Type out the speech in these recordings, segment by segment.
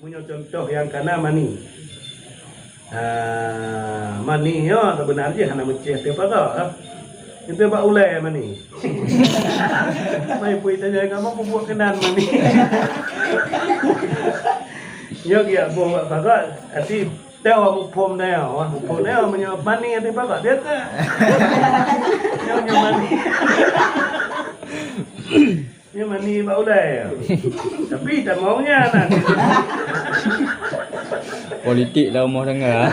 punya contoh yang kana mani. Mani yo sebenarnya hanya menceh tiap apa. Itu pak ulai mani. Mai pui tanya kamu buat kenan mani. Yo kia buat apa ati teo muk pom neo, pom neo menyo mani ati apa dia tu. Yo mani. Yo mani pak ulai. Tapi tak maunya nanti. Politik lah umur dengar.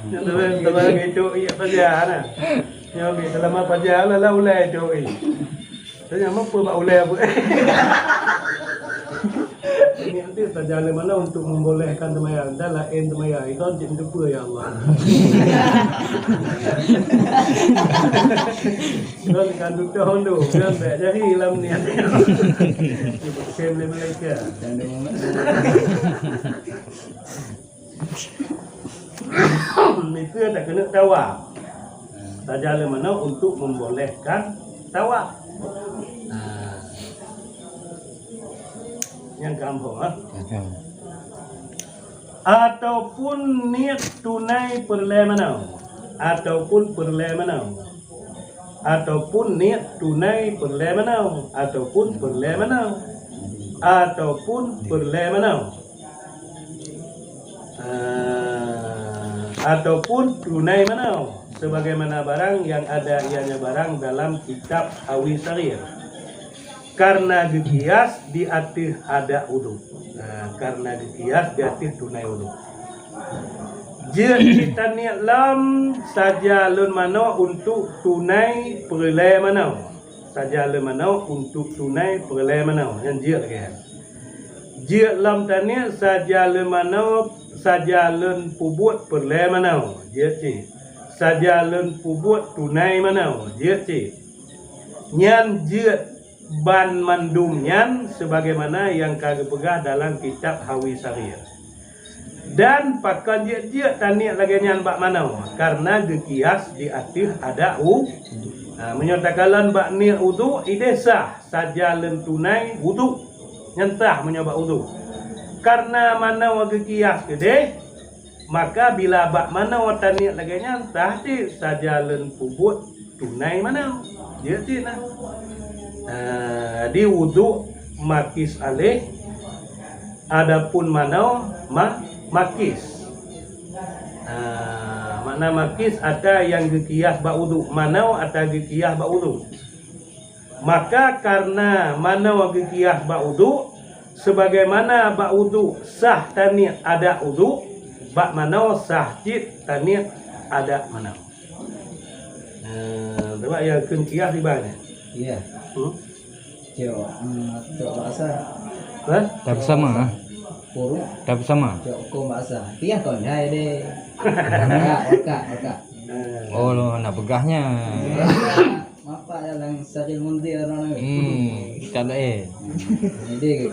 Teman itu iya pajar na. Yo bi selama pajar lah ulai tu. Tanya apa pak ulai apa? Ini nanti jalan mana untuk membolehkan temayang dan lain temayang itu cinta apa ya Allah. Dan kan tutup hondu, kan tak jadi lam ni. Sem le Malaysia. Itu tak kena tawaf. Jalan mana untuk membolehkan tawaf. Yang kampung ataupun niat tunai perlemanau ataupun perlemanau ataupun niat tunai perlemanau ataupun perlemanau ataupun perlemanau ataupun tunai manau sebagaimana barang yang ada ianya barang dalam kitab Hawi Syariah. Karena dikias di atir ada wudu. Karena dikias di atir tunai wudu. Jika kita niat lam saja lun mano untuk tunai perlai mano. Saja lun mano untuk tunai perlai mano. Yang jika kan. Jika lam tanya saja lun mano saja lun pubut perlai mano. Jika saja lun pubut tunai mano. Jika nyan jika ban mandumnya sebagaimana yang kagak pegah dalam kitab Hawi Syariah. Dan pakan dia taniak lagi nyan bak manau karena gekias di atir ada menyatakan bak niat wudu ide sah saja len tunai wudu nyentah menyebab wudu. Karena manau gekias gede maka bila bak manau taniak lagi nyan tah saja len pubut tunai manau. Dia nah. Di wudu makis alih adapun manau makis. Makna makis ada yang gekias bak wudu, manau ada gekias bak wudu. Maka karena manau gekias bak wudu sebagaimana bak wudu sah taniat ada wudu, bak manau sah cit taniat ada manau. Sebab yang kekias di mana? Iya. Cok bahasa. Tak bersama. Puru. Tak bersama. Cok ko bahasa. Pian kon hai de. Oka. Oh, lo nak pegahnya. Apa yang sakil mundir orang ni. Tak ada Jadi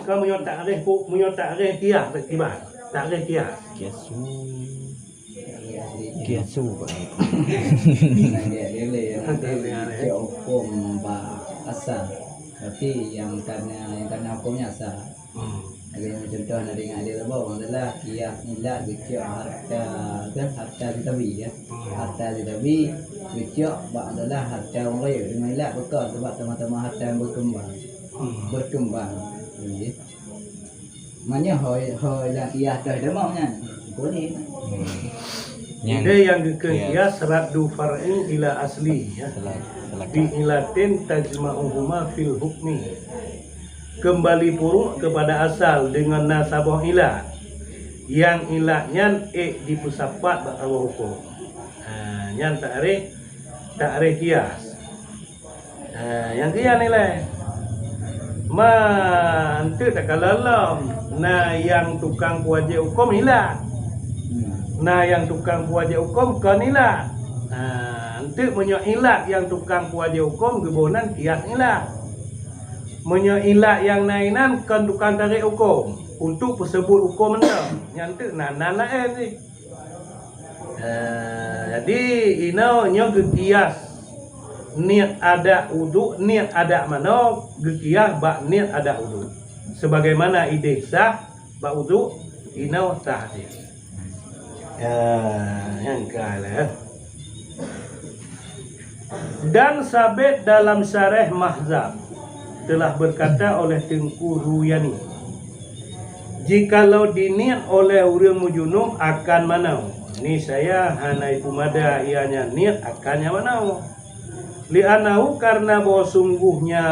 Kau menyotak ada kias tiba. Tak ada kias. Kiasu. dia hukum asal. Tapi yang karena hukumnya asal. Ada contoh dari ngadir bawah adalah kias nilai kecil harta ditabi ya. Harta ditabi kecil adalah harta orang kaya dengan nilai bekal sebab sama-sama harta yang berkembang. Jadi maknanya hoi lah kias dah demamnya. Boleh. Ide yang kekias raddu far'in ila asli ya. Bi ilatin tajma'uhuma fil hukmi. Kembali puruk kepada asal dengan nasabah ilat. Yang ilatnya dipusapat bawah hukum. Yang tak are kias. Yang kias nilai. Mantu tak kalalam. Nah yang tukang wajib hukum ilat. Nah yang tukang wajib hukum kan ilat. Untuk menyoilat yang tukang wajib hukum gebonan kias ilat. Menyoilat yang nainan kan tukang tarik hukum untuk persebut hukum anda. Yang tu nanan lah ni. Jadi ino nyo kias niat ada wudu, niat ada mano gekiah bak niat ada wudu. Sebagaimana ide sah bak wudu inau sah dia. Yang kalah. Dan sabit dalam syarah Mahzab telah berkata oleh Tengku Ruyani, jikalau diniat oleh orang mujunum akan manau. Ni saya hanai pumada ianya niat akannya manau. Li'anahu karena bahwa sungguhnya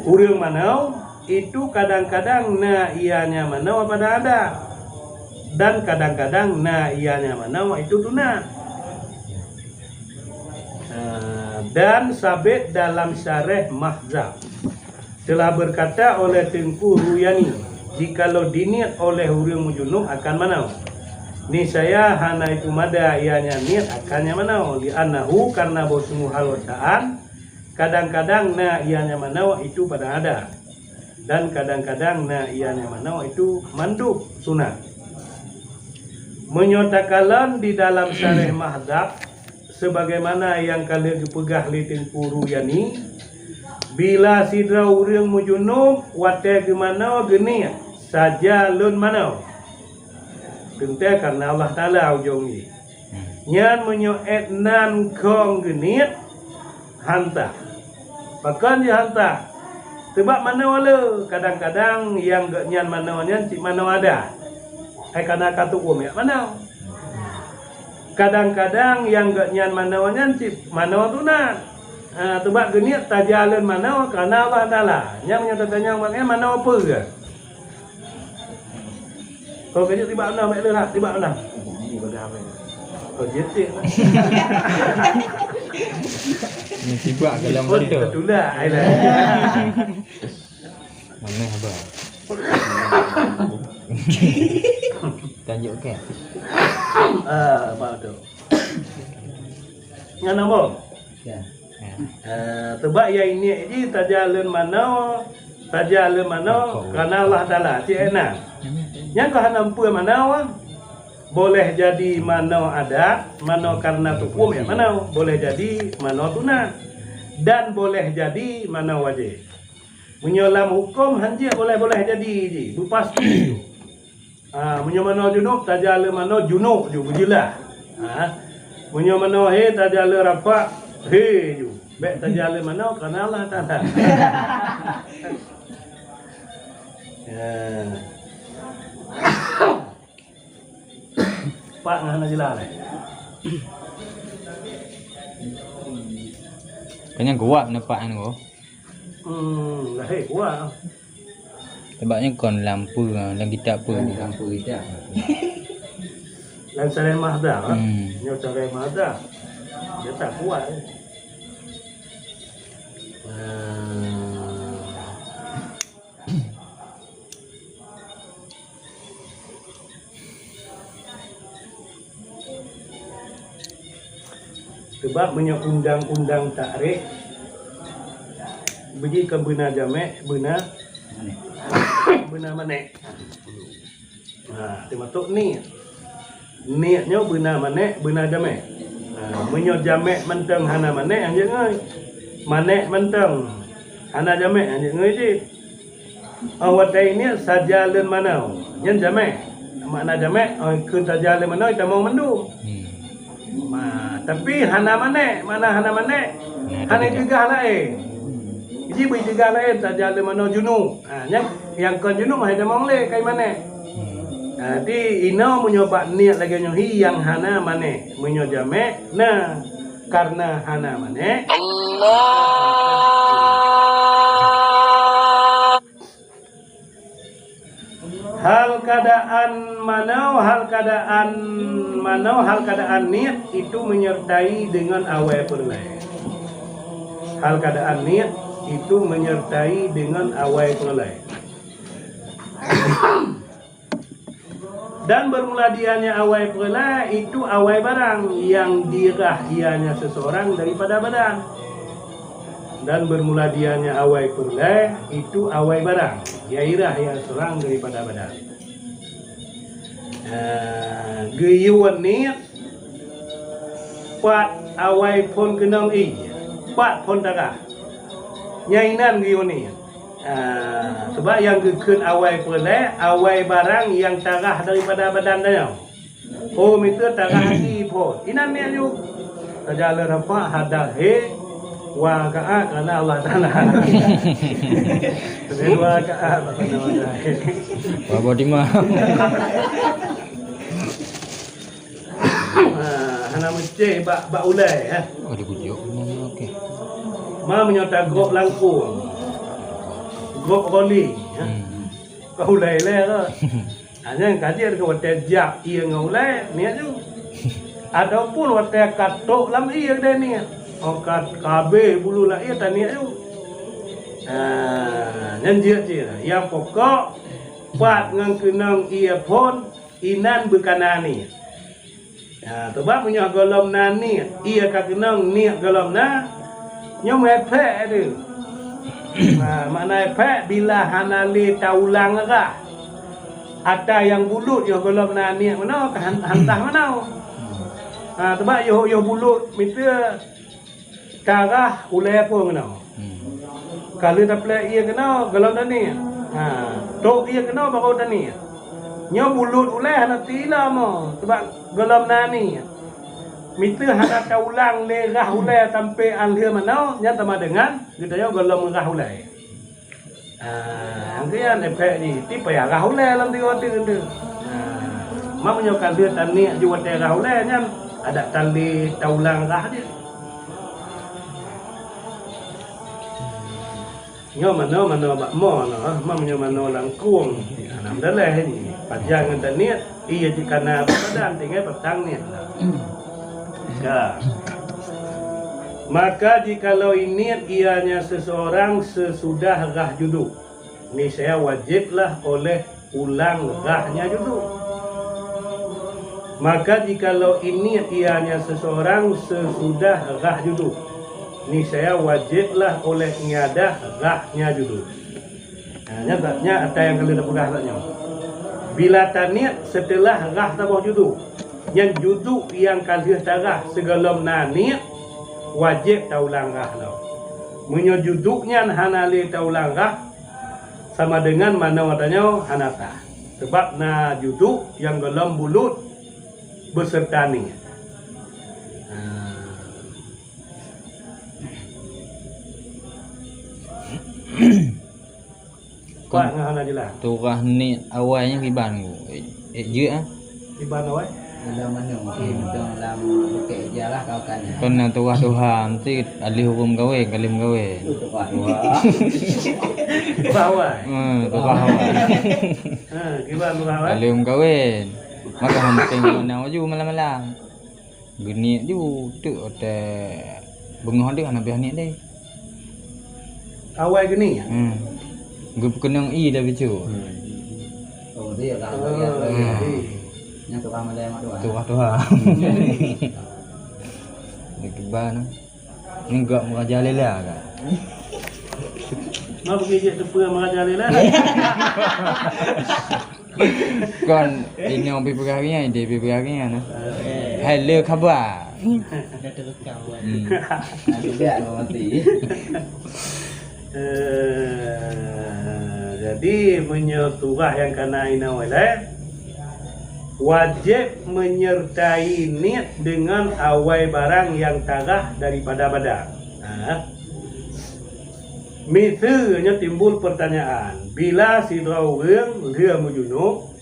orang manau itu kadang-kadang na ianya manau pada ada, dan kadang-kadang na ianya manau itu tuna. Dan sabit dalam syarah Mahzab telah berkata oleh Tengku Ruyani, jikalau diniat oleh orang mujunum akan manau. Ni saya hana itu mada ianya niat akannya manau. Li'anahu karena bosungu halwasaan kadang-kadang na ianya manau itu pada ada, dan kadang-kadang na ianya manau itu mandub sunat. Menyatakan di dalam syarah Mahzab sebagaimana yang kalian dipegah li Tengku Ruyani, bila sidra urang mujunum wate gemana geni saja lun manau. Tentang karena Allah Ta'ala ujung ni nyan menyoet nan kong geni hantar bahkan dia hantar sebab mana wala kadang-kadang yang gak nyan mana nyan cik mana ada karena kata ya mana kadang-kadang yang gak nyan mana nyan cik mana tu nak tebak geni tajalan mana karena Allah Ta'ala yang menyatakan yang mana apa ke kau kerja tiba mana mak lah tiba mana kau jetik Ni tiba dalam oh betul. itulah ailah Mana abang? Tunjuk ke? apa tu yang nombor Ya. tebak yang ini tajalan mana karena Allah Ta'ala cik enak yang kau nampu mana boleh jadi mana ada mana karena hukum ya mana boleh jadi mana tuna dan boleh jadi mana wajib menyolam hukum hanya boleh jadi je berpasti menyo mana junub tajala mana junub je berjelas menyo mana he tajala rafa he je baik tajala mana karena Allah Ta'ala Pak ngana jelas lah. Kayaknya kuat nampak kan kau. Lah kuat. Sebabnya kon lampu dalam kitab apa ni. Lampu kita. Dan Sarai Mahda Nyo Sarai Mahda dia tak kuat sebab punya undang-undang takrif bagi ke benar jamek benar manek termasuk niatnya benar manek benar jamek menyo jamek menteng hana manek anjing oi manek menteng hana jamek anjing oi je awat ini saja len manau nyen jamek makna jamek ke saja len manau kita mau mendung tapi hana manek mana hana manek hana juga lain jadi beri juga lain saja len manau junub yang kon junub mah ada mongle kai manek di ino menyoba niat lagi nyohi yang hana mane menyo jamek nah karena hana mane Allah hal keadaan niat itu menyertai dengan awal perlai dan bermula dianya awai perla itu awai barang yang dirah ianya seseorang daripada badan dan bermula dianya awai perla itu awai barang ya irah yang seseorang daripada badan geyuan niat Kuat awai pun kenang kuat pun darah. Nyainan dia ni. Sebab yang kekun awai pelai, awai barang yang tarah daripada badan dia. Oh, itu tarah hati pun. Inan ni aja. Tajala nampak hadah wa rakaat kerana Allah Ta'ala. Jadi 2 rakaat kerana Allah. Bapa Dima. Hana mesti bak ulai Oh, dia kujuk. Okey. Ma menyota grok langkung. Grok rolling Kau ulai lah. Hanya kaji ada hotel jak ia ngulai ni aja. Ataupun hotel katok lam ia dia ni. Okat kabe bulu lah ia tani aja. Nanjia je. Yang pokok buat ngang kenang ia pun inan berkanani. Sebab punya golom nani ia ka kenang ni golom na nyom epek tu. Makna epek bila hanali taulang agak. Ada yang bulut yo golom nani mana hantah mana. Sebab yo bulut mitra tarah ulai apa kena. Kalau tak play ia kena golom tani. Tok ia kena baru tani. Nya bulut ulai nanti lama sebab golom nani. Mitra hana taulang lerah ulai sampai alhir mana nya sama dengan kita yo golom lerah ulai. Angkian efek ni ti payah rah ulai dalam dia tu. Mak menyo kalau tani jual rah ulai nya ada tali taulang rah dia. Nyo mana bak mo menyo mana langkung. Nam dalah ni. Panjang dan niat ia dikana badan tinggal petang niat. Ya. Maka jikalau niat ianya seseorang sesudah rah juduk, ni saya wajiblah oleh ulang rahnya juduk. Maka jikalau niat ianya seseorang sesudah rah juduk, ni saya wajiblah oleh nyadah rahnya juduk. Nyatanya ada yang kalian pegah taknya. Bila taniat setelah rah tabah juduk, yang juduk yang kalian tarah segalom naniat wajib taulang rah no. Menyo juduknya hanali taulang rah sama dengan mana watanya hanata. Sebab na juduk yang galom bulut beserta ni. Kuat ngah hana jelas. Turah ni awalnya riban ku. Je ah. Riban awal. Dalam mana mungkin dalam bukit je lah kau kan. Kon nak turah Tuhan nanti ahli hukum gawe, kalim gawe. Wah. Bawah. Turah awal. Riban bawah. Kalim gawe. Maka penting mana ju malam-malam. Geniat ju tu ada bengah dia nak biar niat dia. Awal gini ya. Gue kenang dah bicu. Oh dia lah. Yang tukang malai mak doa. Tuah. Dekat ban. Ni gak muka jalan lah kan. Mau pergi je tepu yang jalan lah. Kon ini orang pergi perharinya, dia pergi perharinya nah. Hello khabar. Dah terkau kan. Ada dia mati. Jadi menyeturah yang kena inawalai wajib menyertai niat dengan awai barang yang tarah daripada badan. Misalnya timbul pertanyaan, bila sidra orang dia mujunuk,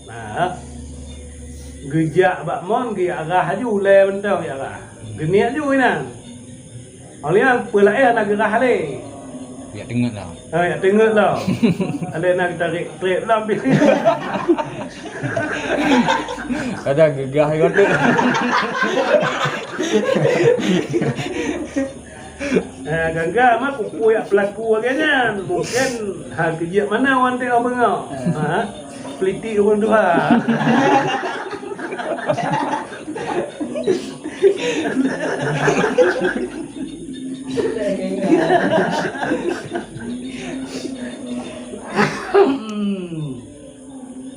gejak bakmon gi arah ju ulai bentau ya arah. Geniat ju ina. Oleh pelai nak gerah le. Ya dengar lah. Ya tengok lah. Ada nak tarik trip lah. Ada gegah kau tu. Gangga mak kuku ya pelaku agaknya. Mungkin kerja mana orang tengok bengau. Peliti orang dua.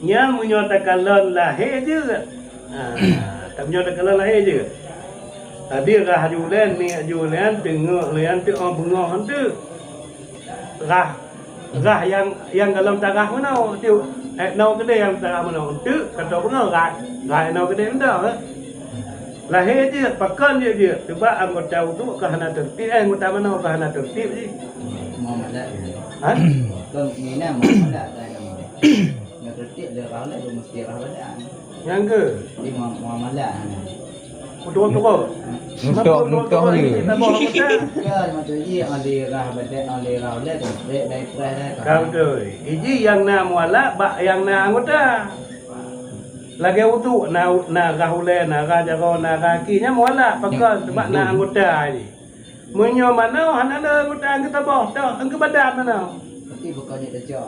Yang menyatakan lahir je. Tak menyatakan lahir je. Tadi rah julen ni julen tengok lian tu bengah tu. Rah yang dalam tarah mana tu nau kedai yang tarah mana tu kata bengah rah nau kedai dah. Lahir je pakan je sebab anggota tu kahana tertib anggota mana kahana tertib je. Muamalat. Ha? Kan ni nama muamalat dah nama. Yang tertib dia raulat dia mesti raulat. Yang ke? Di muamalat. Betul-betul. Nutuh je. Kita bawa kita. Ya macam ni ali rah badan ali raulat tu dari press dah. Kau tu. Iji yang na mualak bak yang na anggota. Lagi utuk na rahule na rajaro na rakinya mualak pakai sebab na anggota ni. Menyo mana hana anggota kita bawa dah angke badan mana. Tapi bukannya dia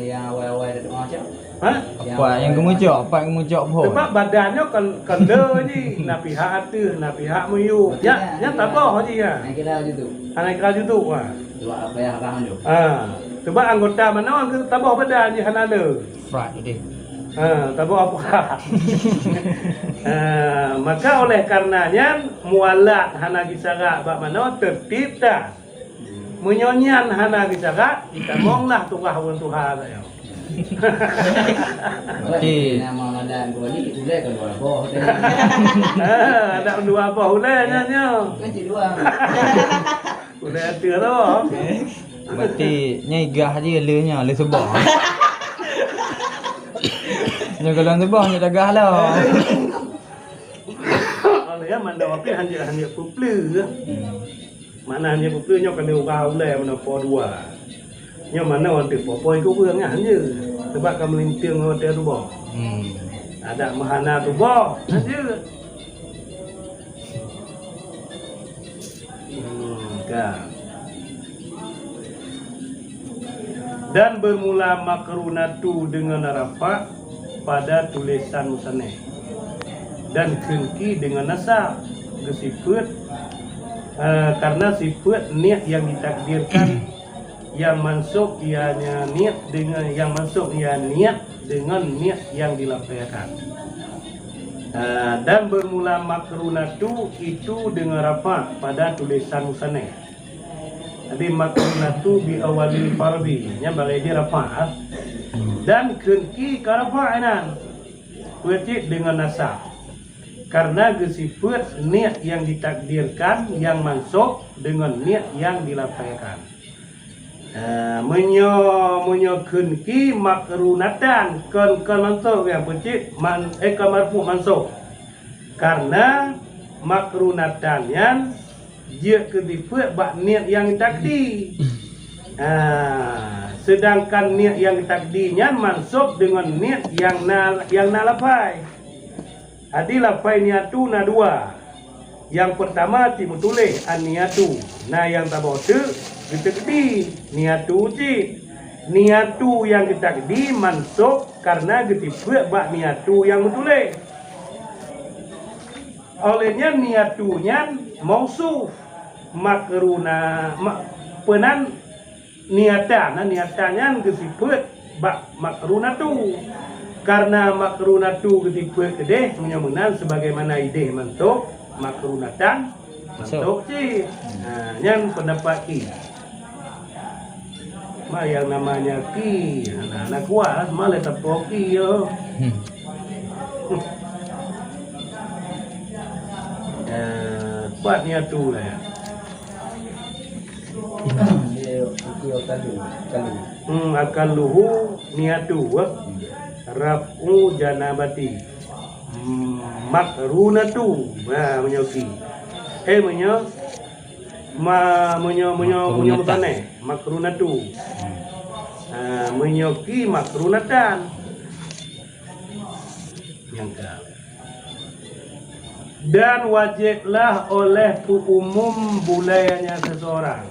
yang awal-awal dia doa cak. Ha? Apa yang kemucak? Apa yang kemucak pun? Sebab badannya kan je na pihak tu na pihak muyu. Ya tak bawa je ya. Yang kira je tu. Anak kerja tu ah. Sebab apa yang rah tu. Sebab anggota mana angke tak bawa badan je hana ada. Frat je. Tak bawa apa. Maka oleh karenanya mualat hana gisarak bab mana tertib dah. Menyonyan hana gisarak kita monglah tukah orang Tuhan saya. Okey. Nama madan gua ni ulai kan dua boh. Ada dua apa ulainya nya. Kan dua. Ulai hati tu. Berarti nyai gah je lenya le sebah. Nya kalau sebah nya gah lah. Oleh ya mana api hanya puplu. Mana hanya puplu nya kan dia ulai mana po dua. Nya mana orang tu popoi ku beung hanya sebab kamu linting hotel tu boh. Ada mahana tu boh hanya. Kan. Dan bermula makrunatu dengan rafa pada tulisan musannaf dan kunki dengan nasab gesifat karena sifat niat yang ditakdirkan yang masuk ianya niat dengan yang masuk ia niat dengan niat yang dilafazkan. Dan bermula makrunatu itu dengan rafa pada tulisan musannaf. Jadi makrunatu bi awali fardi nya bagi dia rafa dan kunki karafa'anan wajib dengan nasab karena gesifat niat yang ditakdirkan yang masuk dengan niat yang dilafazkan. Menyo kunki makrunatan kan mansub yang wajib marfu mansub karena makrunatannya dia kedifat bak niat yang takdir. Sedangkan niat yang takdirnya mansub dengan niat yang nalafai. Adi lafai niatu na dua. Yang pertama timu tulis an-niatu. Nah yang tabaw tu ditakdir niatu ji. Niatu yang ditakdir mansub karena gedifat bak niatu yang tulis. Olehnya niatunya mausuf makruna penan niatannya gesifat bak makrunatu karena makrunatu gesifat kedeh menyamunan sebagaimana ideh mantuk makrunatan mantuk ci. Yang pendapat ki yang namanya ki anak kuat malah tepok ki yo. Buatnya tu lah ya. Dia itu kalu. Akaluhu niatu rafu janabati makrunatu menyoki menyo musane makrunatu menyoki makrunatan yang ke dan wajiblah oleh umum bulayanya seseorang.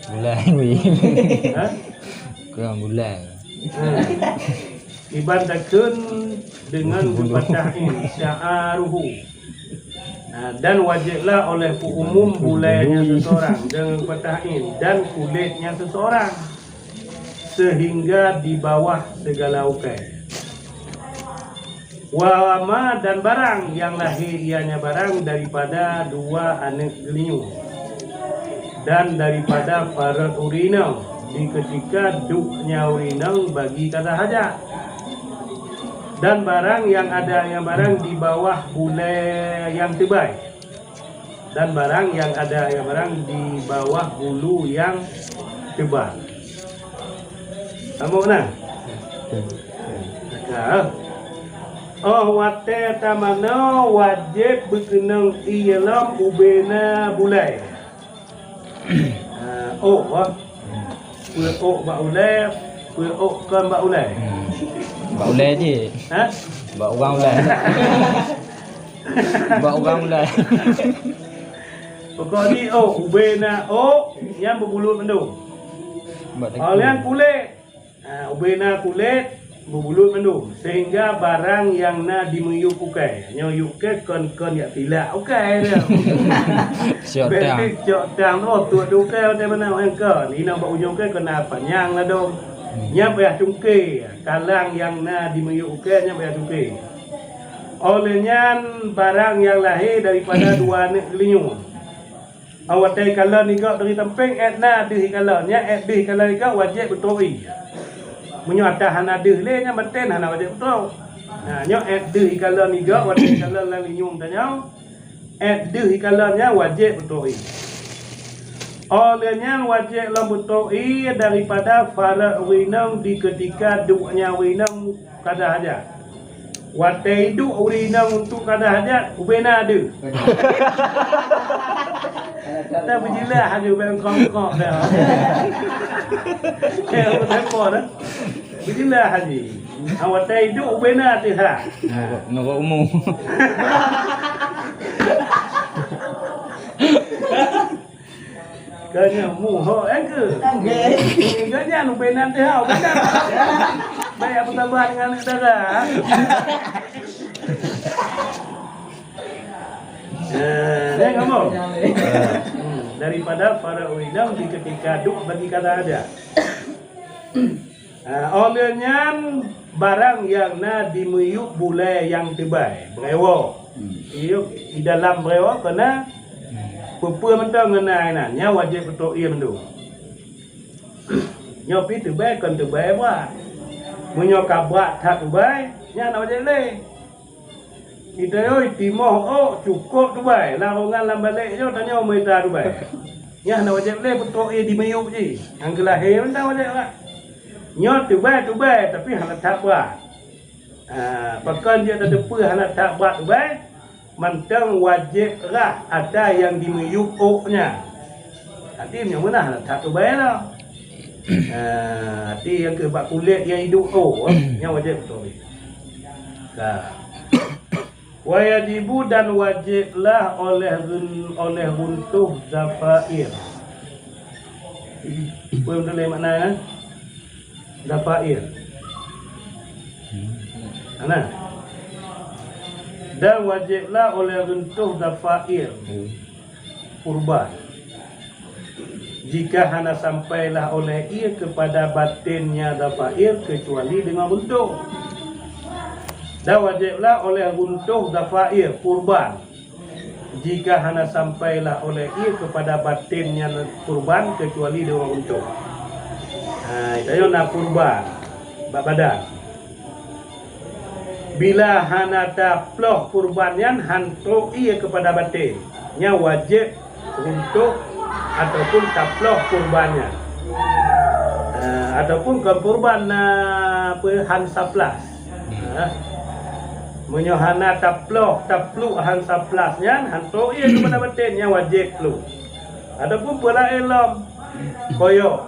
Bulan weh. Kurang bulan. Ibadatkan dengan bepatahin sya'aruhu. Dan wajiblah oleh umum bulayanya seseorang dengan patahin dan kulitnya seseorang sehingga di bawah segala ukai. Wama dan barang yang lahir ianya barang daripada dua anak gelinyung dan daripada farad urinang di ketika duknya urinang bagi kata hajat, dan barang yang ada yang barang di bawah bulai yang tebal, dan barang yang ada yang barang di bawah bulu yang tebal. Kamu nah? Oh wate tamana wajib berkenang ialah ubena bulai. Oh bak ulai, kan bak ulai. Bak ulai je. Ha? Bak orang ulai. Bak orang ulai. Pokok ni ubena yang berbulu mendung. Bak Yang kulit. Ubena kulit berbulu mendung sehingga barang yang na dimuyuk ukai. Nyo yukai kon yak tilak ukai dia. Siap dah. Betik jok tang tu ukai dia mana orang ka. Ni nak buat ujung kai kena panjang lah dong. Nya bayar cungkir. Kalang yang na dimuyuk ukai nya bayar cungkir. Olehnya barang yang lahir daripada dua anak gelinyung. Awak tay kalau ni kau dari tempeng etna di kalau nya di kalau ni kau wajib betoi. Menyata hana deh le nya benten hana wajib betul. Nah nyo di kalau ni kau wajib kalau gelinyung tanya. Di kalau nya wajib betoi. Olehnya wajib lah betoi daripada farad winang di ketika duknya winang kada hajat. Watai duk urinang untuk kada hajat ubena ada. Kita berjilah hanya bengkok-kok dah. Betul dah. Berjilah haji. Watai duk ubena tiha. Nurut umum. Kanya muho ke? Kanya ubena tiha. Baik apa tambah dengan saudara. Dia ngomong daripada para uidam di ketika duk bagi kata ada. Olehnya barang yang na dimuyuk bulai yang tebal, brewo. Iu di dalam brewo kena pupua mentang ngenai nya wajib betul ia mendu. Nyopi tebal kan tebal buat. Menyo kabrak tak tebal, nya nak wajib le. Kita oi timoh cukup Dubai. Larongan lam balik je tanya mereka Dubai. Nya nak wajib le betul di mayuk je. Ang kelahir pun tak wajib lah. Nyo Dubai tapi hana tak berat. Pakan dia tak depa hana tak berat Dubai. Mantang wajib lah ada yang di mayuk nya. Hati yang mana hana tak Dubai lah. Hati yang ke bak kulit yang hidup nya wajib betul. Wajibu dan wajiblah oleh runtuh zafair. Boleh betul makna kan? Zafair. Mana? Dan wajiblah oleh runtuh zafair. Kurban. Jika hana sampailah oleh ia kepada batinnya zafair kecuali dengan runtuh. Dan wajiblah oleh runtuh zafair kurban jika hana sampailah oleh ia kepada batinnya kurban kecuali dengan runtuh. Itu nak kurban badan. Bila hana taploh kurbannya hantu ia kepada batin, nya wajib runtuh ataupun taploh kurbannya. Ataupun kurban hansa plus. Menyohana tapluk hansa plusnya hantu ia kepada batinnya wajib lu. Adapun pula elam koyo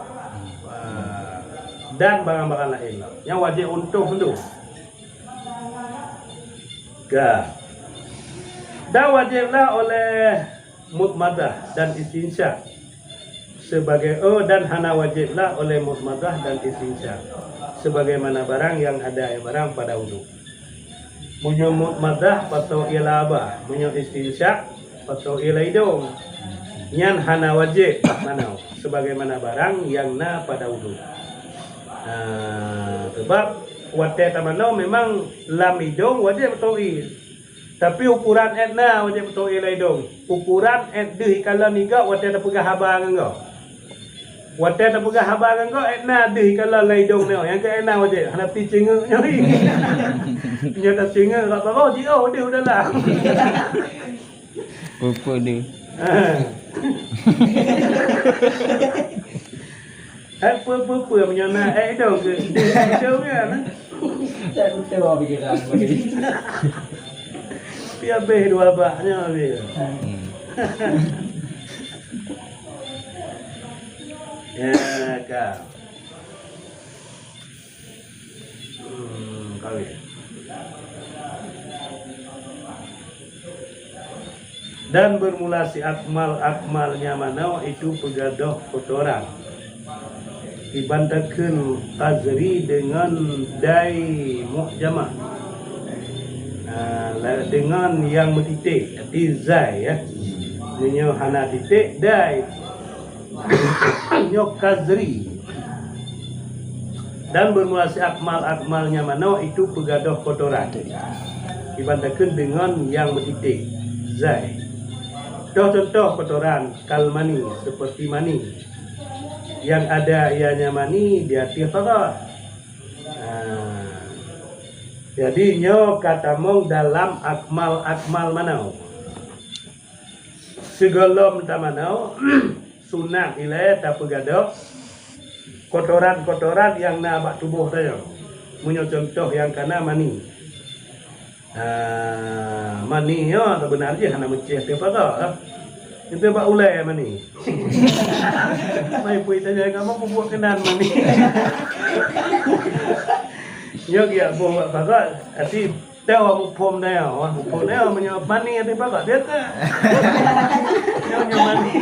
dan barang-barang lain yang wajib untuk hendu. Dan wajiblah oleh mutmadah dan istinsyak sebagai dan hana wajiblah oleh mutmadah dan istinsyak sebagaimana barang yang ada barang pada wudu. Munyo mutmadah patau ialah apa? Munyo istinsyak patau ialah hidung. Nyan hana wajib mana? Sebagaimana barang yang na pada wudu. Sebab wate tamano memang lam hidung wajib betul. Tapi ukuran etna wajib betul hidung. Ukuran et deh kalau niga wate tak pegah habang engkau. Wate tak pegah habang engkau etna deh kalau hidung ni. Yang ke etna wajib hendak ti cengeng nyari. Nyata cengeng tak tahu dia dia udahlah. Apa dia? Apa menyana dong ke dia kan. Tak betul apa pikiran bagi. Dia beh dua baknya dia. Ya kau. Kau. Dan bermula si akmalnya mana itu pegadoh kotoran. Dibantakan azri dengan dai mu'jamah, dengan yang metitik arti zai ya, nyo hana titik dai nyo kazri. Dan bermula si akmalnya mana itu pegadoh kotoran dibantakan dengan yang metitik zai. Contoh kotoran kalmani seperti mani. Yang ada ianya mani dia tifarat. Jadi nyo kata mong dalam akmal manau. Segolom tamanau sunat ilai tak pegadok kotoran yang nak tubuh saya. Munyo contoh yang kana mani. Mani yo sebenarnya hanya menceh tifarat. Kita buat ulai mani. Mai pui tanya kamu buat kenan mani. Yo dia buat bagat ati tahu pom dah. Pom dah menyo mani ati bagat dia tu. Yo mani.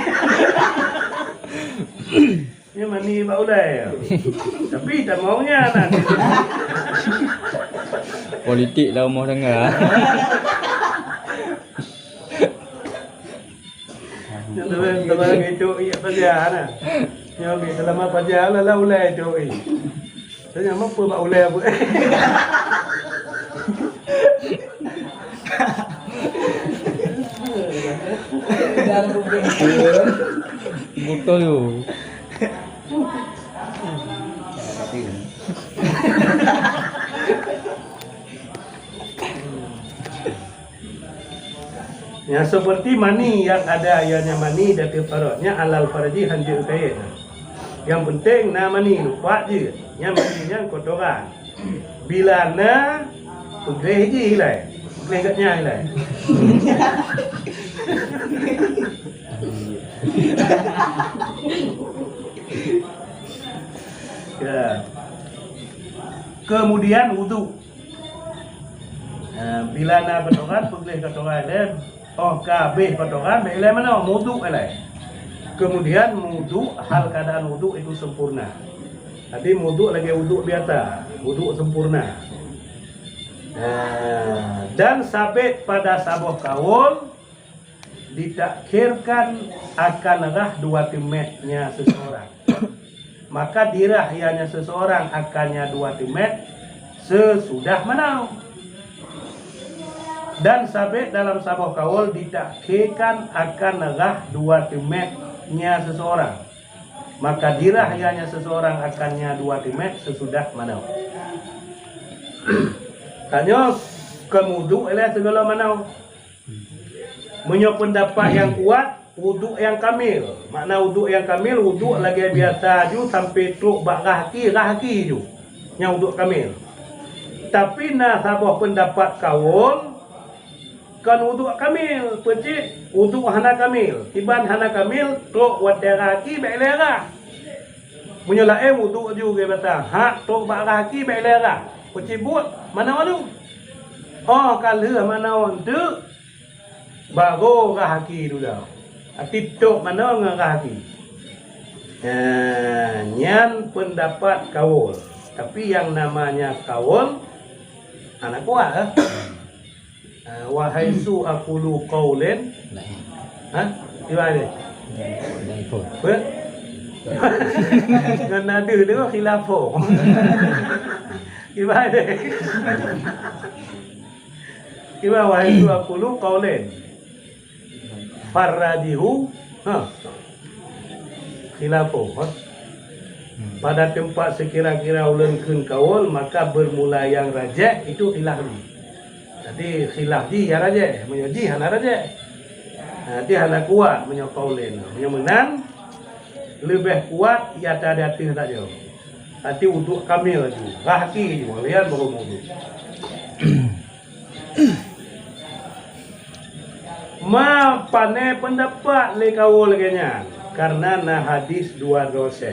Yo mani buat ulai. Tapi tak maunya nak. Politik lah umur dengar. Teman itu iya pajar nah. Yo bi selama pajar lah ulai tu ai. Tanya apa buat ulai apa? Dalam buku Betul tu. Ya seperti mani yang ada ianya mani dan keparotnya alal farji hanjir kait. Yang penting nama mani lupa je. Yang maninya kotoran. Bila na pegreh je hilai. Pegreh katnya hilai. Ya. Kemudian wudu. Bila na kotoran pegreh kotoran dan oh kabeh kotoran belai mana wudu belai. Kemudian wudu hal keadaan wudu itu sempurna. Tadi wudu lagi wudu biasa, wudu sempurna. Dan sabit pada sabuh kaul ditakhirkan akan rah dua timetnya seseorang. Maka dirah ianya seseorang akannya dua timet sesudah menau. Dan sabit dalam sabuh kaul ditakhirkan akan rah dua timetnya seseorang. Maka dirah ianya seseorang akannya dua timet sesudah menau. Tanya kemudu ialah segala manau. Menyo pendapat yang kuat wuduk yang kamil. Makna wuduk yang kamil wuduk lagi biasa ju sampai truk bak rahaki ju. Yang wuduk kamil. Tapi na sabah pendapat kaul kan wuduk kamil, pecik wuduk hana kamil. Tiban hana kamil truk wadaraki baik lera. Menyala wuduk juga kata hak truk bak rahaki baik lera. Pecik buat mana walu? Oh kalau mana tu baru rahaki tu dah. Tituk mana rahaki. Nyan pendapat kaul. Tapi yang namanya kaul anak kuat wahai su aqulu qaulan. Gimana ni? Apa? Kan ada khilafah. Gimana? Gimana wahai 20 qaulain. Farrajihu khilafu. Pada tempat sekira-kira ulunkeun kaul maka bermula yang rajih itu khilaf. Jadi khilaf di ya rajih, menjadi hana rajih. Nanti hana kuat menyokaulin. Menang lebih kuat ya tadati saja. Nanti untuk kami lagi. Rahki juga lihat baru mudu. Ma pane pendapat le kaul kenya karena na hadis dua dosa.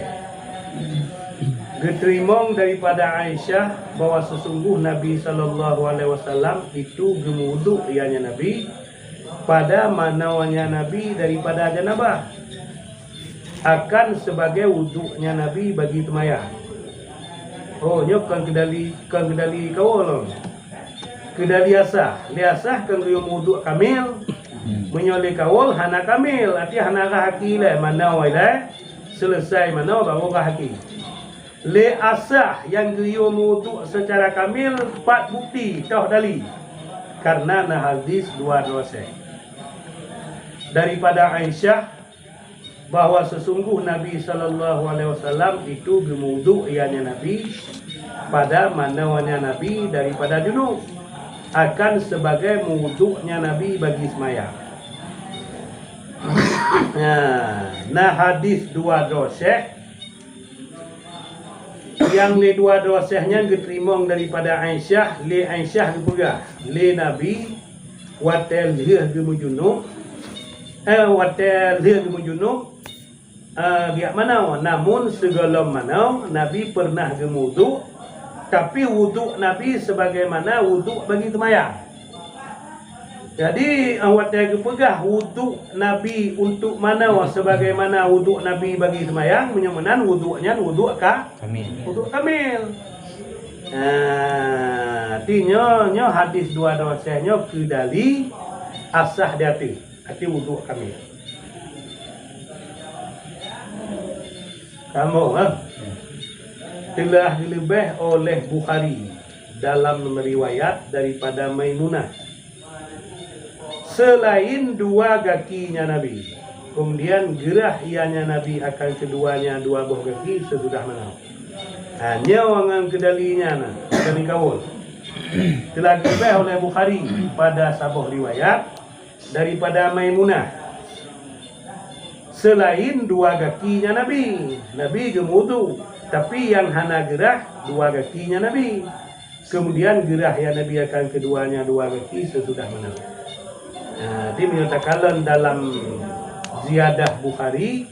Geterimong daripada Aisyah bahwa sesungguh Nabi sallallahu alaihi wasallam itu gemudu ianya Nabi pada manawanya Nabi daripada janabah akan sebagai wuduknya Nabi bagi temayang. Oh nyok kan kedali kawal. Kedali asah, liasah kan riyum wuduk kamil. Menyoleh kawal hana kamil, arti hana kahaki lah manaw dah selesai manaw baru kahaki. Le asah yang riyum wuduk secara kamil 4 bukti tauh dali. Karena na hadis dua dosa. Daripada Aisyah bahwa sesungguh Nabi sallallahu alaihi wasallam itu berwudu ianya Nabi pada manawanya Nabi daripada junub akan sebagai wuduknya Nabi bagi sembahyang. Nah hadis dua dosa yang le dua dosanya diterima daripada Aisyah, le Aisyah juga le Nabi watel dia gemujunub watel dia gemujunub biak mana namun segala mana Nabi pernah gemudu tapi wuduk Nabi sebagaimana wuduk bagi temayang. Jadi awak yang pegah wuduk Nabi untuk mana sebagaimana wuduk Nabi bagi semayang menyamanan wuduknya wuduk Kamil. Wuduk kamil. Artinya hadis dua dosanya kedali asah di hati wuduk kamil. Kamu telah dilebih oleh Bukhari dalam riwayat daripada Maimunah selain dua kakinya Nabi. Kemudian gerah ianya Nabi akan keduanya dua buah kaki sesudah menang. Hanya wangan kedalinya dari kawul. Telah dilebih oleh Bukhari pada sabuh riwayat daripada Maimunah selain dua kakinya Nabi. Nabi gemudu tapi yang hana gerah dua kakinya Nabi. Kemudian gerah yang Nabi akan keduanya dua kaki sesudah menang. Dia menyatakan dalam ziyadah Bukhari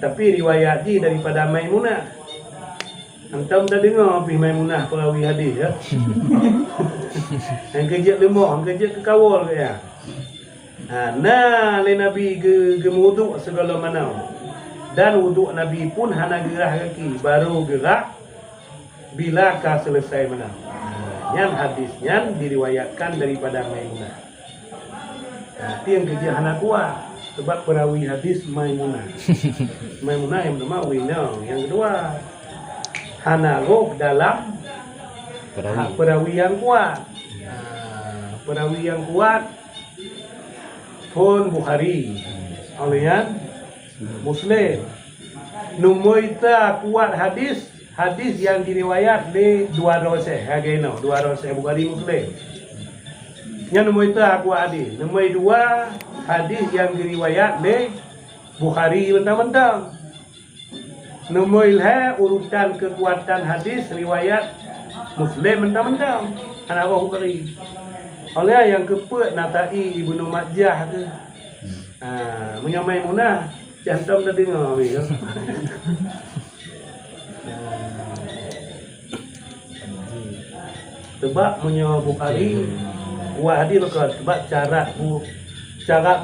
tapi riwayat ini daripada Maimunah. Antum dah dengar api Maimunah perawi hadis ya. Yang kerja lemah, kerja ke kawal ya. Nah, le Nabi gemuduk segala mana. Dan wuduk Nabi pun hana gerah kaki, baru gerah bila ka selesai mana. Yang hadisnya diriwayatkan daripada Maimunah. Itu yang kerja hana kuat sebab perawi hadis Maimunah. Maimunah yang pertama winner, yang kedua hana roh dalam perawi yang kuat. Perawi yang kuat pun Bukhari, alian Muslim. Numoita kuat hadis yang diriwayat di dua dosa, ageno dua dosa Bukhari Muslim. Yang numoita kuat hadis. Nomor dua hadis yang diriwayat di Bukhari mentang-mentang. Nomor urutan kekuatan hadis riwayat Muslim mentang-mentang. Anak Bukhari. Oleh yang keempat natai Ibnu Majah tu. Menyamai munah jantam dah dengar ya. Sebab punya Bukhari wahdi maka sebab cara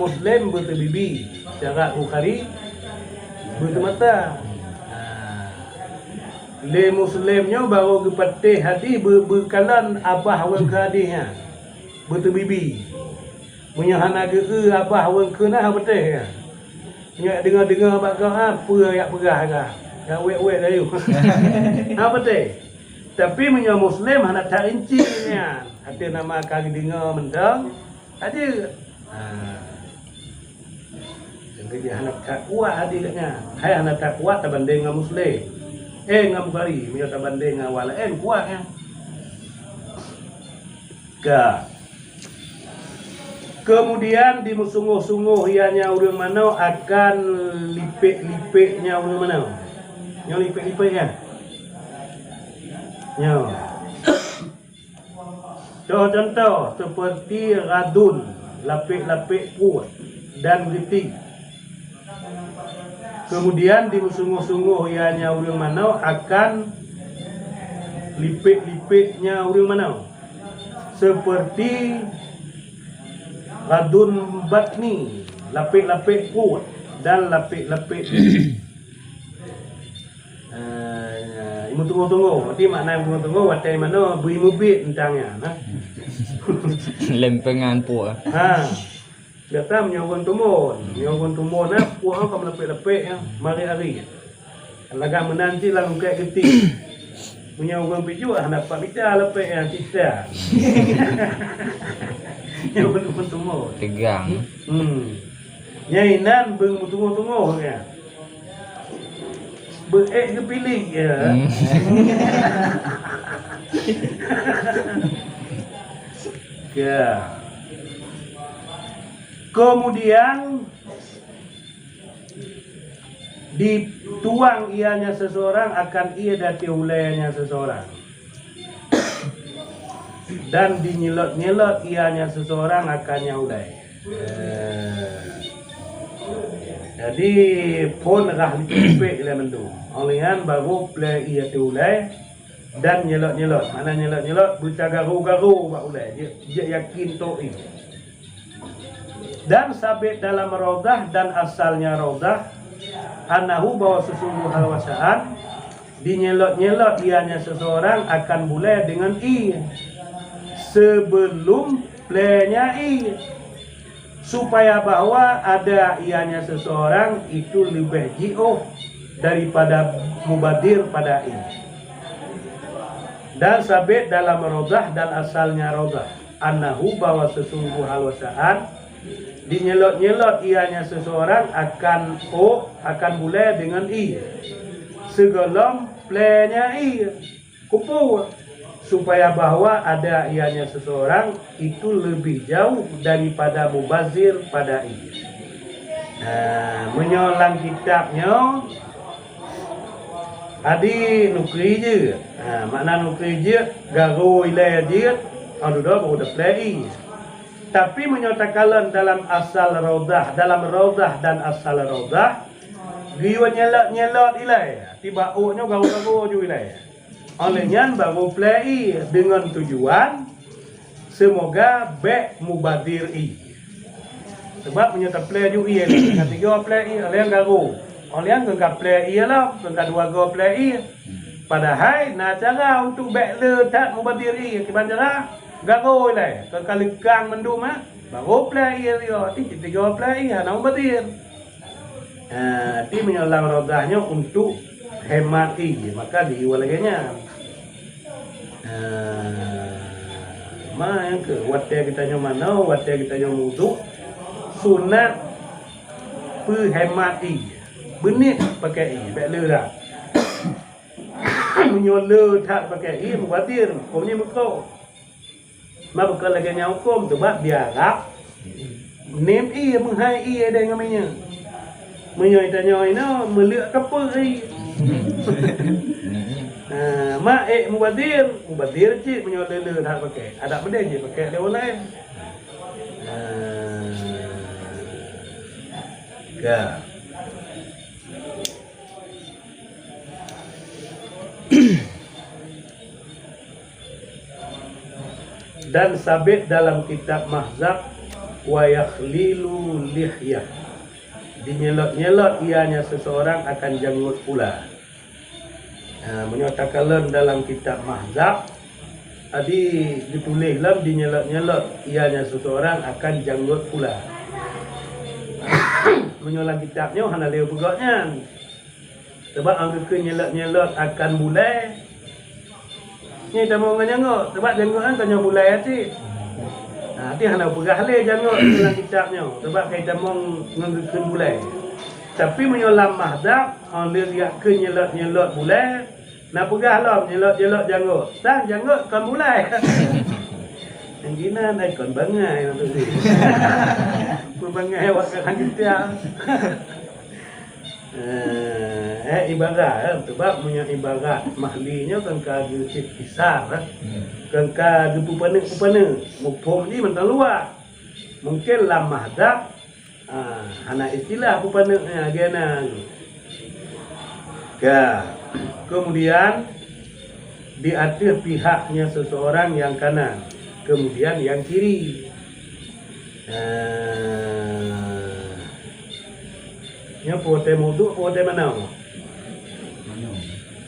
Muslim berterbibi, cara Bukhari bertemata. Le Muslimnya baru kepatih hati berkalan abah wan hadisnya. Berterbibi. Punya hana ke abah wan kena betih ya. Nya dengar-dengar bak kau apa ayat perah ka. Ya wek-wek dah you. Ha betih. Tapi menyo muslim hana tak rincinya. Ada nama kali dengar mendang. Ada. Jadi dia hana tak kuat hati katnya. Hai hana tak kuat tak banding dengan muslim. Ngam kali menyo tak banding dengan wala kuatnya. Kemudian dimusungguh-sungguh ianya urang mana akan lipik-lipiknya urang mana. Yang lipik-lipiknya. Contoh seperti radun, lapik-lapik kuat dan geti. Kemudian dimusungguh-sungguh ianya urang mana akan lipik-lipiknya urang mana. Seperti radun batni, lapik-lapik kuat dan lapik-lapik imu tunggu-tunggu. Nanti makna imu tunggu watai mana berimu bit tentangnya. Lempengan puak. Kata menyokong tumun puak kamu lapik-lapik ya, mari-hari. Lagak menanti lalu kayak geti. Menyokong biju dapat bicara lapik yang kita. Nyokong tumun. Tegang. Nyainan tunggu-tunggu ya. Kepilih ya. Ya. Kemudian dituang ianya seseorang akan ia dati ulayanya seseorang. Dan dinyelot-nyelot ianya seseorang akannya ulay. Jadi pun rah lipik dia mendu. Olian baru play ia diulai dan nyelot-nyelot. Mana nyelot-nyelot baca garu-garu bak ulai. Dia yakin tu ini. Dan sabit dalam raudah dan asalnya raudah anahu bahwa sesungguh halwasaan dinyelot-nyelot ianya seseorang akan mulai dengan i sebelum playnya i. Supaya bahwa ada ianya seseorang itu lebih jauh daripada mubadir pada ini. Dan sabit dalam raudah dan asalnya raudah anahu bahwa sesungguh halwasaan dinyelot-nyelot ianya seseorang akan mulai dengan i segolong playnya i kupu supaya bahwa ada ianya seseorang itu lebih jauh daripada mubazir pada ini. Menyolang kitabnya adi nukri je. Makna nukri je garu ilai je adu dah baru dah play. Tapi menyatakan dalam asal raudah, dalam raudah dan asal raudah dia nyelot ilai. Tiba uknya garu-garu je ilai. Olehnya baru play dengan tujuan semoga baik mubadir i. Sebab menyata play ju i dengan tiga play i oleh garu. Oleh enggak play i lah, enggak dua go play i. Padahal nak cara untuk baik le tak mubadir i kiban cara garu ilai. Kalau kang mendum baru play i dia tiga play i nak mubadir. Ti menyolang rodahnya untuk hemat i maka diwalaganya. Yang ke watai kita mana watai kita wudu sunat perhemati benit pakai i baik le dah menyola tak pakai i mubadir hukumnya muka mak bukan lagi yang hukum tu bab biarap nem i menghai i ada yang namanya menyoi tanya ina meliak kapal i. Mak mubadir cik menyola tak pakai. Ada benda je pakai dia lain. Dan sabit dalam kitab Mahzab wa yakhlilu lihyah. Dinyelot-nyelot ianya seseorang akan janggut pula. Menyatakan dalam kitab Mahzab tadi ditulis dalam dinyelot-nyelot ianya seseorang akan janggut pula. Menyolang kitabnya hana leu pegaknya. Sebab angka nyelot-nyelot akan mulai Ni tamu dengan janggut. Sebab janggut kan tanya mulai hati. Nanti hendak pegah le janggut dalam kitabnya. Sebab kita mau ngengkeun mulai. Tapi menyolam mahdab, orang dia riak ke nyelot mulai. Nak pegah lah nyelot janggut. Dah janggut kan mulai. Yang gina naik kon bangai nanti sih. Bangai awak kan kita. Ibarat sebab punya ibarat mahlinya kan kagak kisar kan kagak pupana mupom ni mentang luar mungkin lam mahdab anak istilah pupana agena kemudian di atas pihaknya seseorang yang kanan kemudian yang kiri nya pote mudu pote mana?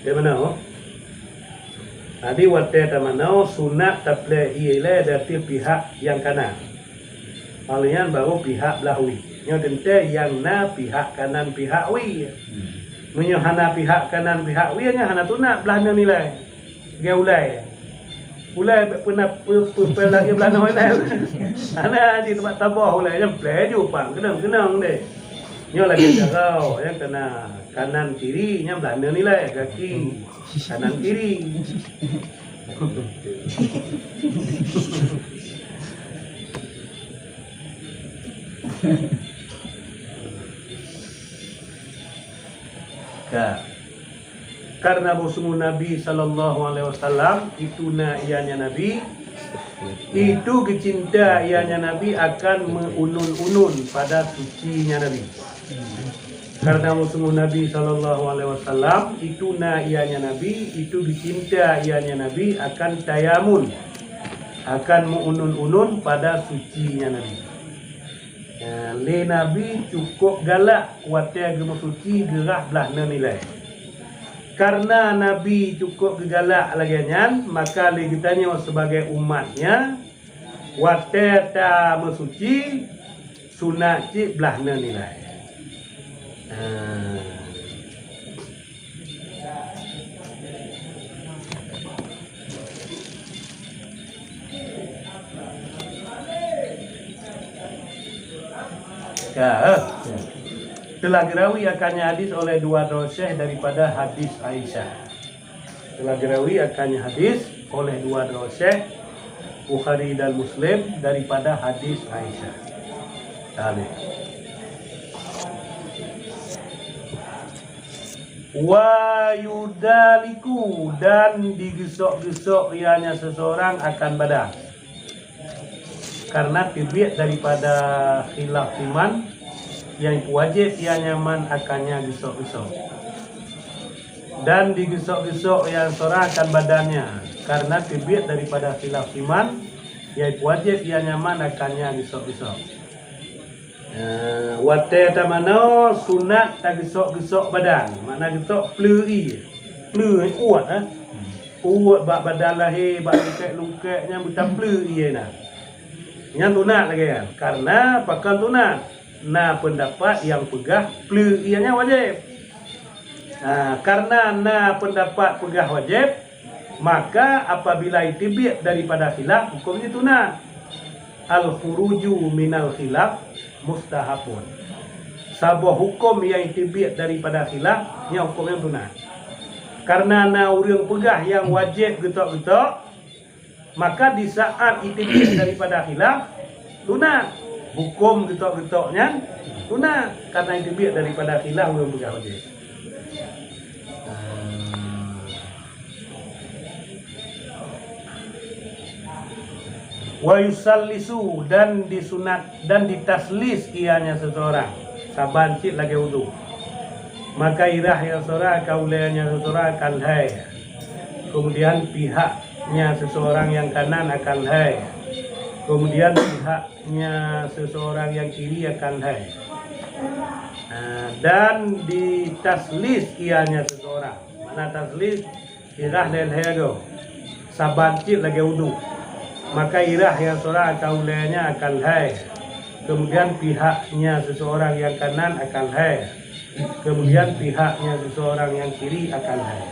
Di mana? Tadi wate tamana sunat taple ile dari pihak yang kanan. Kalian baru pihak belahwi. Nya tente yang na pihak kanan pihak wi. Menyo hana pihak kanan pihak wi nya hana tunat belahna nilai. Geulai. Ulai pernah lagi belahna ulai. Ana di tempat tabah ulai nya play jupang kenang deh. Nyo lagi jauh yang kena kanan kiri nya belanda nilai kaki kanan kiri. Karena musuh Nabi sallallahu alaihi wasallam itu ianya Nabi itu kecinta ianya Nabi akan menunun-unun pada sucinya Nabi. Karena musuh Nabi sallallahu alaihi wasallam itu ianya Nabi itu dicinta ianya Nabi akan tayamun akan menunun-unun pada sucinya Nabi. Le Nabi cukup galak kuatnya agama suci gerah belahna nilai. Karena Nabi cukup gegalak lagi nyan, maka kita sebagai umatnya wate ta mesuci sunat cik belahna nilai. Telah dirawi akannya hadis oleh dua dosyeh daripada hadis Aisyah. Telah dirawi akannya hadis oleh dua dosyeh Bukhari dan Muslim daripada hadis Aisyah. Tadi. Wa yudaliku dan digesok-gesok ianya seseorang akan badan. Karena tibiat daripada khilaf iman yang wajib ia nyaman akannya gesok-gesok dan digesok-gesok yang sorakan badannya karena tibiat daripada khilaf iman yang wajib ia nyaman akannya gesok-gesok. Wate tamano sunat tak gesok-gesok badan makna gesok plui kuat kuat bak badan lahir bak lukek-lukeknya bukan plui nah yang tunat lagi kan karena pakan tunat na pendapat yang pegah pleu ianya wajib. Karena na pendapat pegah wajib, maka apabila itibiat daripada khilaf hukumnya tunat. Al khuruju minal khilaf mustahabun. Sebuah hukum yang itibiat daripada khilaf nya hukumnya tunat. Karena na urang pegah yang wajib getok-getok, maka di saat itibiat daripada khilaf tunat. Hukum getok-getoknya tunat karena itu biak daripada khilaf yang pegah wajib. Wa yusallisu dan disunat dan ditaslis ianya seseorang saban cik lagi wudu. Maka irah yang seorang kaulanya seseorang akan hai. Kemudian pihaknya seseorang yang kanan akan hai. Kemudian pihaknya seseorang yang kiri akan hai. Dan ditaslis ianya seseorang. Mana taslis? Irah dan hego. Sabancit lagi wudu. Maka irah yang seorang kaulanya akan hai. Kemudian pihaknya seseorang yang kanan akan hai. Kemudian pihaknya seseorang yang kiri akan hai.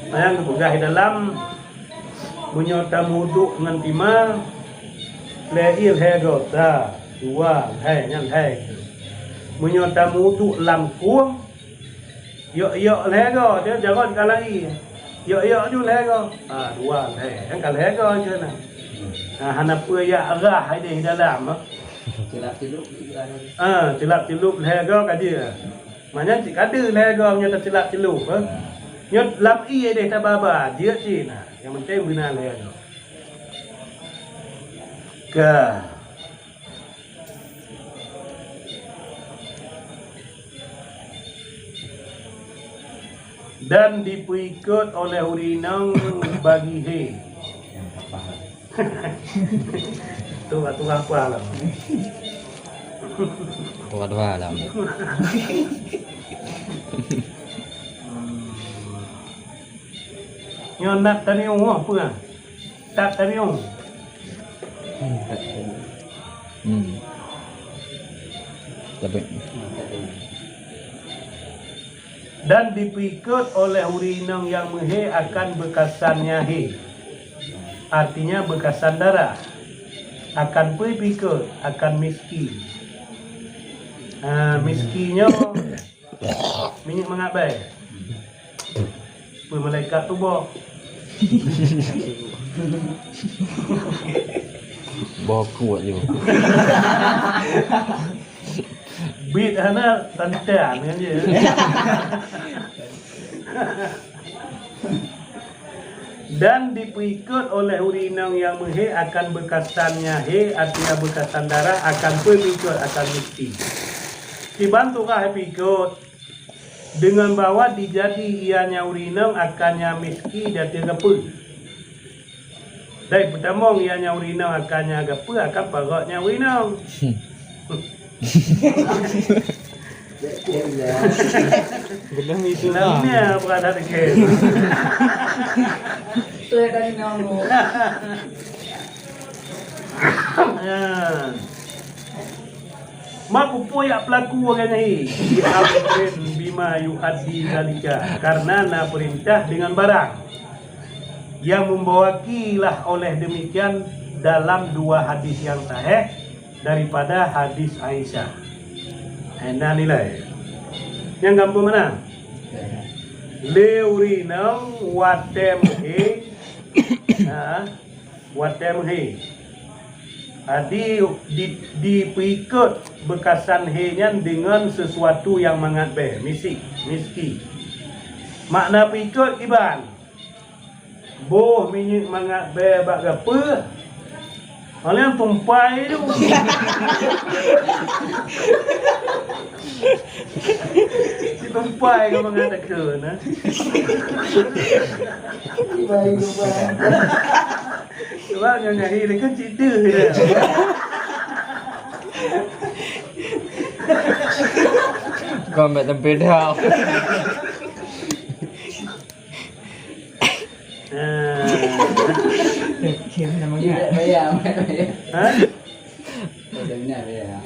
Yang kepegah dalam menyota muduk dengan timah leil hegota dua hai yang hai menyota muduk lam kuang yok lego dia jangan kalai yok ju lego dua hai yang kal lego je nah hana pue ya arah hai di dalam cilap cilup lego ka dia maknanya cik ada lego nya cilap cilup nyot lam i deh tababa dia cina yang penting bina lego ke dan dipuikut oleh urinang bagi he tu apa lah Tua-tua lah. Nyon nak taniung apa kan? Tak taniung. Tapi Dan diikut oleh urinang yang mehe akan bekasannya he. Artinya bekasan darah. Akan pikut, akan miskin. Miskinnya minyak mengabai. Malaikat tu bawa kuat je. beat hana tantan kan je. Dan diikut oleh urinang yang mehe akan bekasannya he, artinya bekasan darah akan pikut, akan miskin. Dibantukah pikut dengan bahwa dijadi ianya urinang akannya miski jati gepu. Dari pertama ianya urinang akannya gepu akan paroknya urinang. Gelam itu Namanya berada di kes. Tu yang tadi ngomong. Mapupo ya pelaku orang ini diambil bima yuhadi zalika karena na perintah dengan barang yang membawakilah oleh demikian dalam dua hadis yang sahih daripada hadis Aisyah. Nah nilai yang gampang mana? Leurinam watem he, watem he. Diikut bekasan he-nya dengan sesuatu yang mengatbe, miski. Makna pikut iban. Boh minyak mengatbe bak gapa? Oleh tumpai tu. Tumpai kau mengatakan, nah. Sebab nyonya ini kan cerita dia. Kau ambil tempat dah. Namanya bayar. Hah? Benar bayar.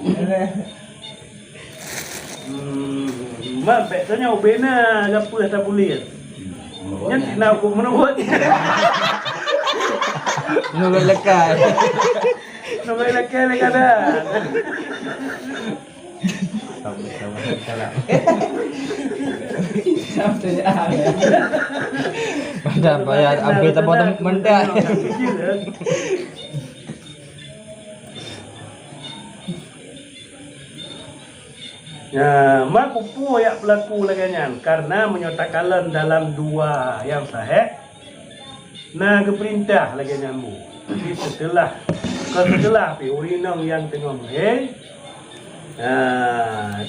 Mak bet tanya ubena apa tak boleh. Yang nak aku menurut. Nurul lekai. Nunggu lagi dah. Sampai dah. Dah bayar ambil tempat mendak. Ya, mak pupu yang pelaku laganyan karena menyatakan dalam dua yang sahih. Nah, keperintah laganyan bu. Jadi setelah urinang yang tengah meh.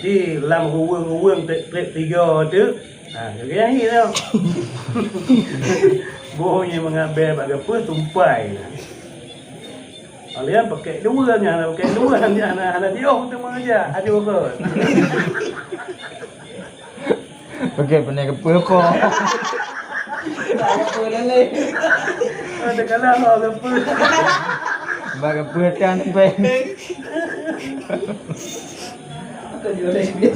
Di lam ruang tiga tu. Yang ni tau. Bohnya mengambil bagaimana tumpai. Kalian pakai dua nya, anak dia tu aja, ada urut. Pakai pernah ke apa? Apa lele? Ada kalah apa? Bagai perhatian sampai. Apa jualan dia?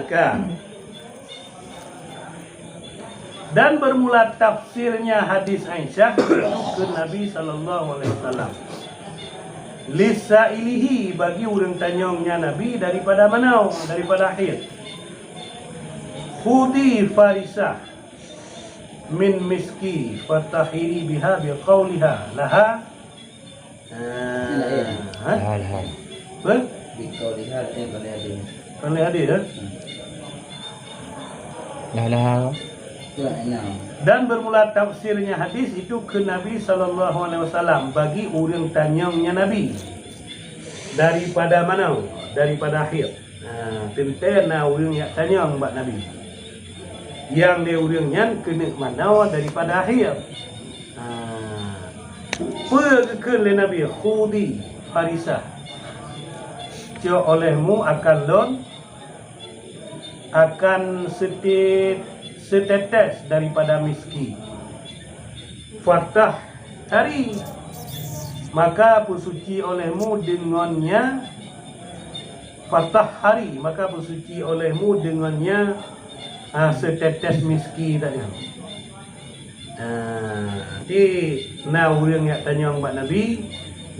Kan. Dan bermula tafsirnya hadis Aisyah ke Nabi sallallahu alaihi wasallam. Lisailihi bagi orang tanyongnya Nabi daripada mana? Daripada akhir. Khudi farisah min miski fatahiri biha biqauliha laha. Hal. Betul? Bikau lihat boleh ada. Kalau ada ya. Lah. Itu enam. Dan bermula tafsirnya hadis itu ke Nabi sallallahu alaihi wasallam bagi orang tanyongnya Nabi. Daripada mana? Daripada akhir. Tentena orang yang tanyong buat Nabi. Yang dia orangnya kena mana daripada akhir. Pergi le Nabi khudi farisah. Cio olehmu akan lon akan setetes daripada miski. Fatah hari maka bersuci olehmu dengannya. Fatah hari maka bersuci olehmu dengannya setetes miski tadi. Di orang yang tanya Mbak Nabi,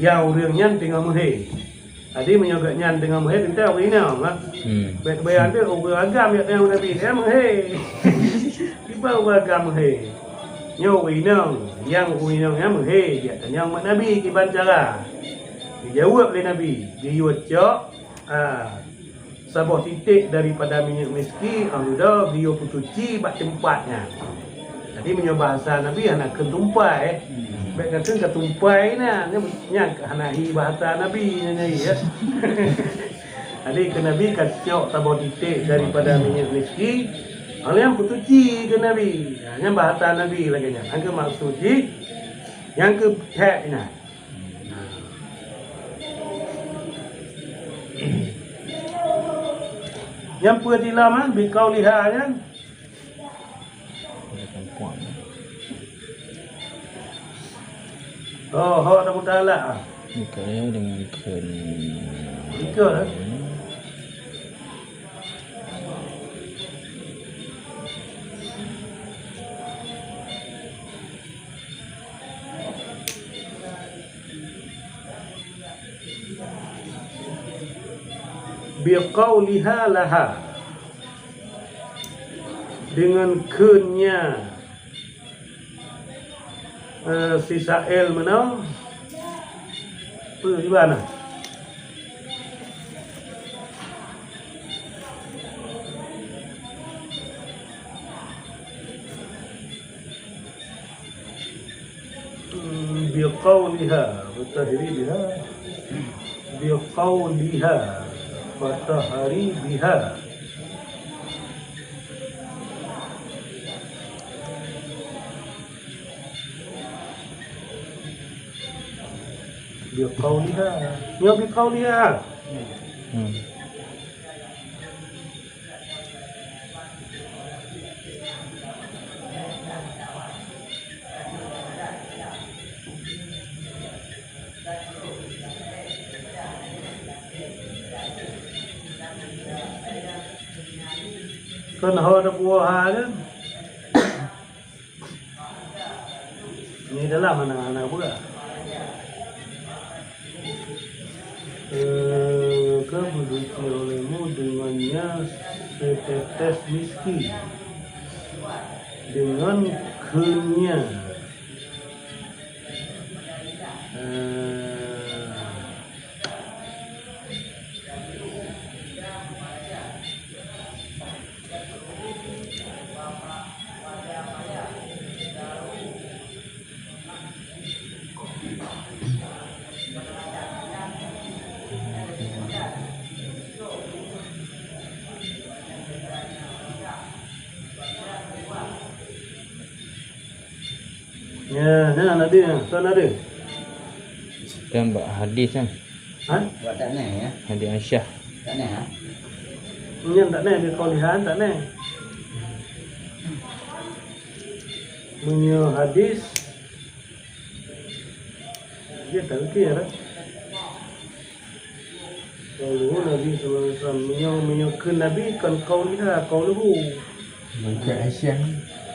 yang orangnya tengah muhir. Tadi menyogaknya tengah muhir, kita orang ini baik-baik ada orang agam yang tengah Nabi, dia muhir. Tiba orang agam muhir. Nyo winong, yang winong yang muhir, dia tanya Mbak Nabi kiban cara. Dijawab oleh Nabi, diucap sebuah titik daripada minyak miski, sudah dia bersuci bak tempatnya. Jadi menyoba bahasa Nabi anak ketumpai, baik kata ketumpai na, nyak hanahi bahasa Nabi nyai ya. Jadi ke Nabi kacau sebuah titik daripada minyak miski, hal yang bersuci ke Nabi, yang bahasa Nabi lagi nya. Angka maksud yang ke heknya. Yang pertama bikau lihatnya. Oh, hak dah mutala. Nikahnya dengan ken. Ikut lah. Biqauliha laha. Dengan kennya si Sa'il mana? Di mana? Biqauliha watahri biha. Biqauliha watahri biha. Biqauliha. Ya biqauliha. Kan ada buah kan? Ini dalam anak-anak pula. Bersuci olehmu dengannya setetes miski dengan kenya ya, nah ada, sana ada. Dan buat hadis kan. Ha? Buat tak naik ya? Hadis Aisyah. Tak naik ha? Ini tak naik dia kau lihat tak naik. Punya hadis dia tak kira. Kalau Nabi SAW menyokong Nabi kan kau lihat kau luhu. Bukan Aisyah.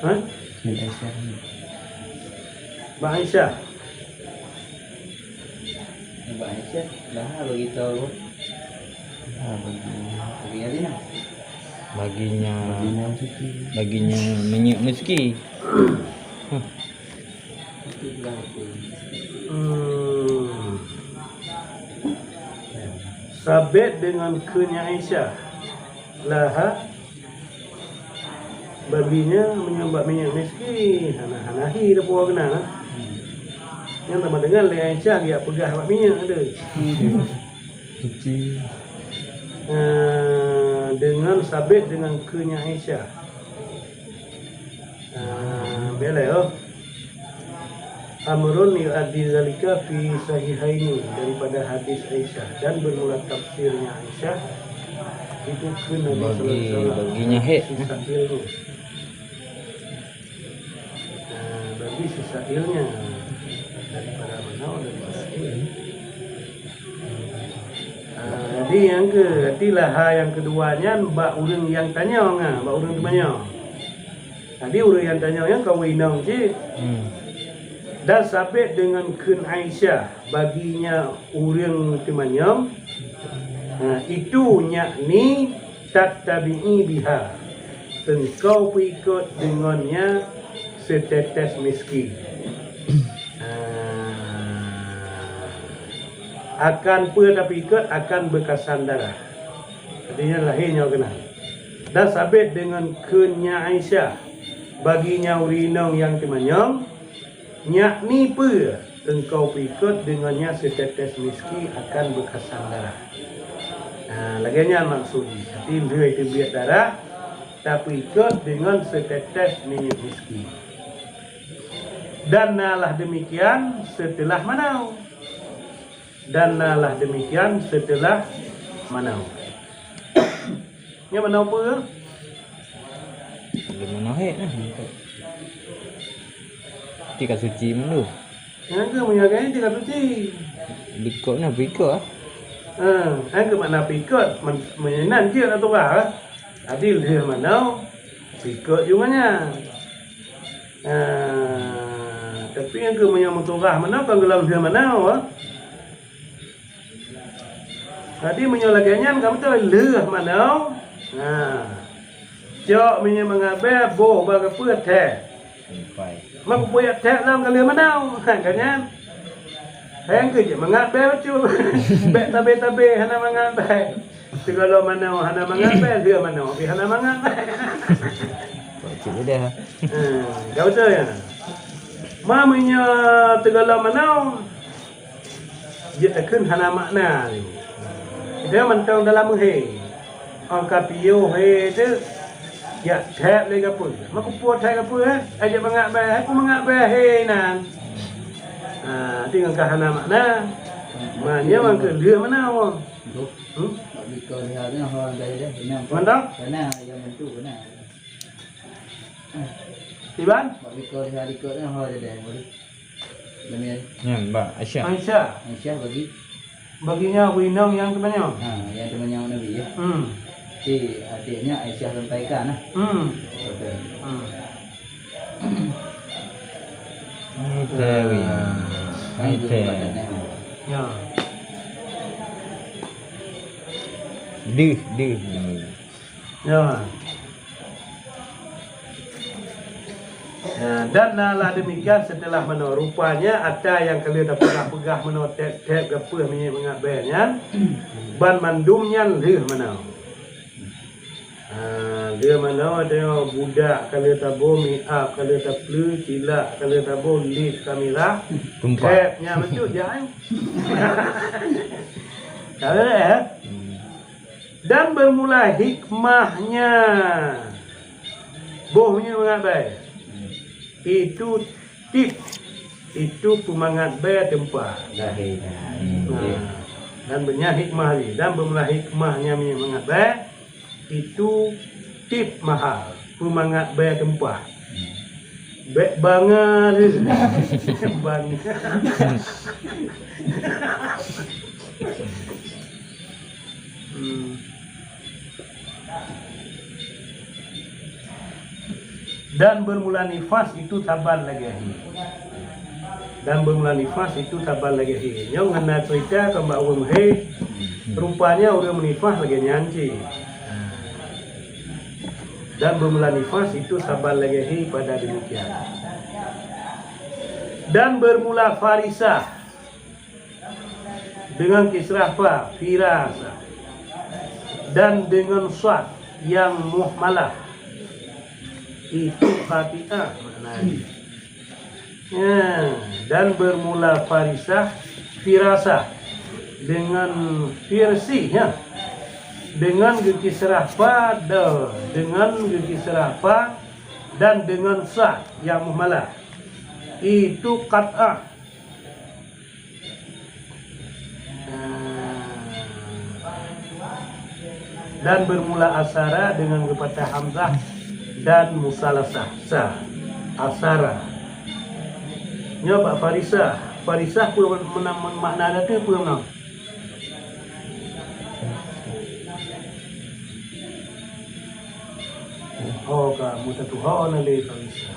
Ha? Mbak Aisyah. Mbak Aisyah dah bagi tahu. Bagi hari nak. Baginya minyak meski. Itu bilang aku. Sabit dengan kenya Aisyah. Laha babinya menyembah minyak miskin. Hanahi dah puas kena lah. Yang sama dengan le Aisyah dia pegah bab minyak ada. Dengan sabit dengan kenya Aisyah. Boleh oh. Amrun yu'addi zalika fi sahihaini daripada hadis Aisyah dan bermula tafsirnya Aisyah itu ke Nabi sallallahu alaihi wasallam. Baginya hek. Sisa ilmu. Bagi sisa ilnya daripada mana daripada ilmu. Jadi yang ke, itilah yang keduanya mbak urang yang tanya mbak urang tu banyak. Tadi urang yang tanya yang kau winang je. Dan sabit dengan kun Aisyah baginya urang timanyam itu yakni tattabi'i biha engkau ikut dengannya setetes miskin akan tapi ikut akan bekasan darah artinya lahirnya kenal dan sabit dengan kunnya Aisyah baginya urinong yang timanyam yakni pe engkau ikut dengannya setetes miski akan bekasan darah. Laginya maksudnya, jadi dia itu biar darah, tapi ikut dengan setetes minyak miski. Dan nalah demikian setelah manau. Dan nalah demikian setelah manau. Yang manau apa? Belum mana hek nah. Tika suci mana? Yang ke menjaganya tidak suci. Bikot nah bikot ah. Yang ke mana pikot menyenan je atau apa? Adil dia mana? Pikot juga nya. Tapi yang ke menyamuturah mana? Kalau gelam dia mana? Tadi menyolaganya kamu tahu leh mana? Cok menyamangabe boh bagaimana teh? Mak punya teh dalam kali mana? Kan? Hang kerja mengabe betul. Bek tabe hana mengabe. Segala mana hana mengabe dia mana? Dia hana mengabe. Cik dah. Kau betul ya? Mamanya segala mana? Dia takkan hana makna ni. Dia mentang dalam he. Angka piu he tu. Ya, tap lagi apa? Mak puas tap apa eh? Ajak mengabe, aku mengabe he nan. Tinggal kahana makna. Maknanya orang ke dia mana orang? Bikot hari ni orang dari dah. Mantap? Mana yang mentu mana? Tiban? Bikot hari kot ni orang dari dah. Boleh. Demi Ya, Mbak Aisyah. Aisyah. Aisyah bagi. Baginya winong yang kebanyakan. Yang teman yang Nabi ya. Si adiknya Aisyah sampaikan nah. Betul. Tewi. Ya. Dih. Ya. Dan nalah demikian setelah mana rupanya ada yang kalian dah pegah mana tep gapah mengabarnya ban mandumnya leh mana. Dia mana dia budak kalian tabo miap kalian taplu cilak kalian tabo lit kamera tepnya betul jangan. Kalau dan bermula hikmahnya bohnya mengabai itu tip itu pemangat bayar tempat dan banyak hikmah ni dan bermula hikmahnya mengabai itu tip mahal pemangat bayar tempat baik banget banget Dan bermula nifas itu sabar lagi. Dan bermula nifas itu sabar lagi. Nyong ngena cerita ke Mbak Wong He, rupanya orang menifas lagi nyanci. Dan bermula nifas itu sabar lagi pada demikian. Dan bermula farisah dengan kisrah fa, firasa. Dan dengan swat yang muhmalah itu khati'ah maknanya. Ya, dan bermula farisah firasa dengan firsi ya. Dengan kisrah fa dengan kisrah fa dan dengan sa yang muhmalah itu qat'ah. Dan bermula asara dengan kepada hamzah dan musalasah sa asara. Nyoba farisah pun makna ada tu pun nak. Oh kamu satu hal nalih farisah.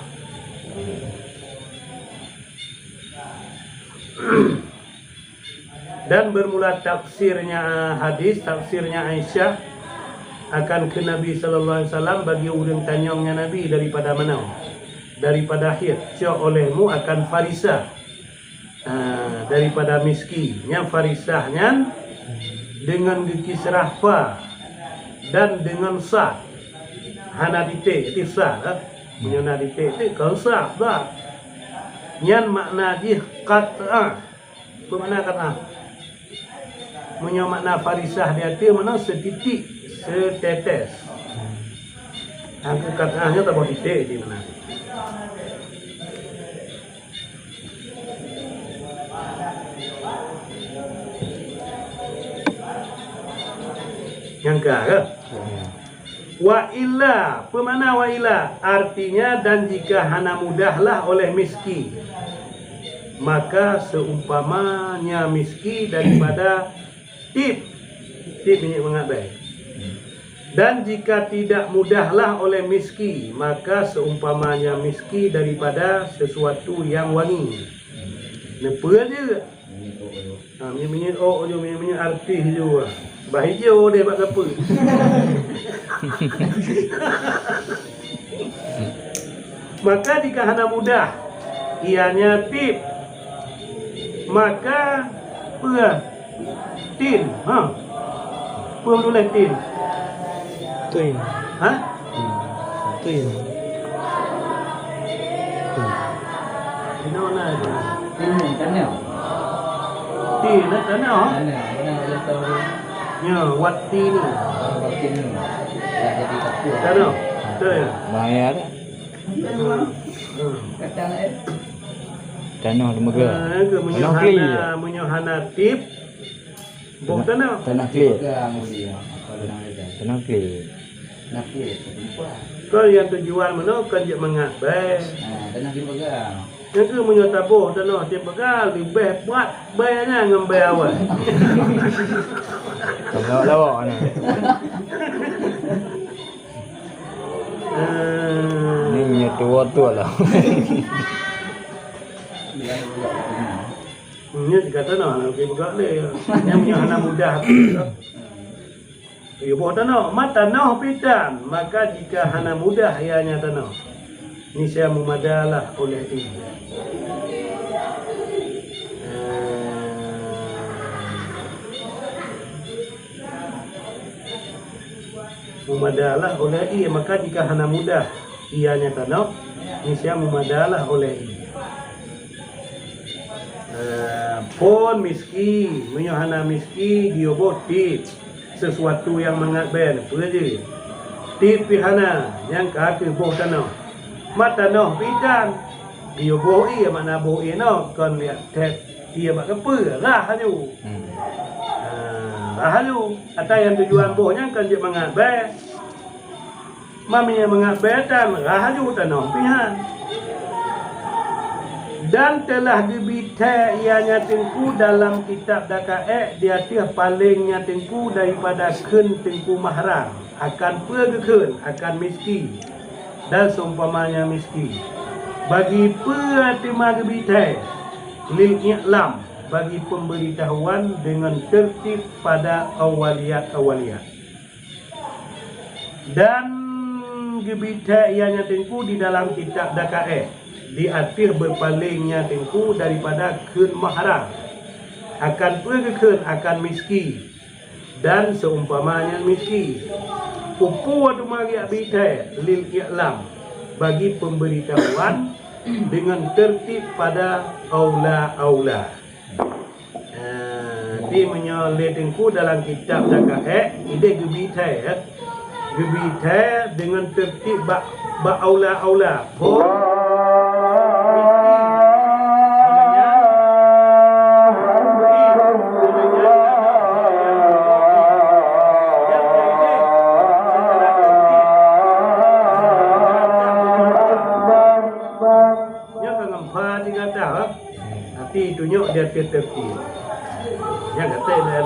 Dan bermula tafsirnya hadis, tafsirnya Aisyah akan ke Nabi sallallahu alaihi wasallam bagi urang tanyongnya Nabi daripada mana? Daripada akhir. Cak olehmu akan farisah. Daripada miski. Yang farisahnya dengan kisrah fa dan dengan sa. Hana dite itu sa lah. Menyana dite itu kalau sa dah. Yang makna dia qat'ah. Apa makna qat'ah? Punya makna farisah dia tu mana setitik, setetes. Angka katanya tak boleh titik di mana. Yang ke? Wa illa, apa makna wa illa? Artinya dan jika hana mudahlah oleh miski, maka seumpamanya miski daripada tip minyak mengabai. Dan jika tidak mudahlah oleh miski, maka seumpamanya miski daripada sesuatu yang wangi. Nepa je. Minyak je, minyak artis je. Bahijau dia buat apa? Maka jika hana mudah, ianya tip, maka apa? Tin, apa boleh tin? Tuin. Ha? Tuin. Di mana ada? Tanya. Tin, ada mana? Mana boleh tahu Ya, wati ni. bagian ni. Dah jadi kapu. Ada. Betul. Bahaya dah. Kadang Tanah lembaga. Ke menyohana tip. Bok tanah. Tanah clear. pegang dia. Kalau nak ada. Tanah clear. Nak dia terlupa. Kau yang tujuan mana kan je mengabai. Dan nak dia pegang. Yang ke menyotabuh tanah tiap pegal lebih buat bayarnya ngambil awal. Kalau lawak ni. Ni punya tua lah. Dia juga pegang. Ini kata nak okey pegal dia. Yang punya anak mudah. Ya buat tanah, mata tanah pitan. Maka jika hana mudah ianya tanah, ini saya memadalah oleh ini. Memadalah oleh ia, maka jika hana mudah ianya tanah, ini saya memadalah oleh ini. Pon miski, menyohana miski dioboti sesuatu yang mengatben, apa je? Tip pihana yang kaki boh tanah, mata noh pidan, dioboi mana boi no, kon lihat tet ia mak apa, rah ju, rah ju. Atau yang tujuan bohnya kan dia mengatben, maminya mengatben dan rah ju tanah pihan. Dan telah dibitai ianya tengku dalam kitab dakaek dia tiah palingnya tengku daripada ken tengku mahram akan pergekeun akan miski dan seumpamanya miskin. Bagi penerima gebitai lil i'lam, bagi pemberitahuan dengan tertib pada awaliyat. Dan gebitai ianya tengku di dalam kitab dakae diatir berpalingnya tengku daripada keun mahram akan pergekeun akan miskin dan seumpamanya miskin. Upu wadu mari abitai lil i'lam, bagi pemberitahuan dengan tertib pada aula. Di menyoletengku dalam kitab dakae ide gebitai dengan tertib ba aula. Tunjuk dia tertib. Yang kata dia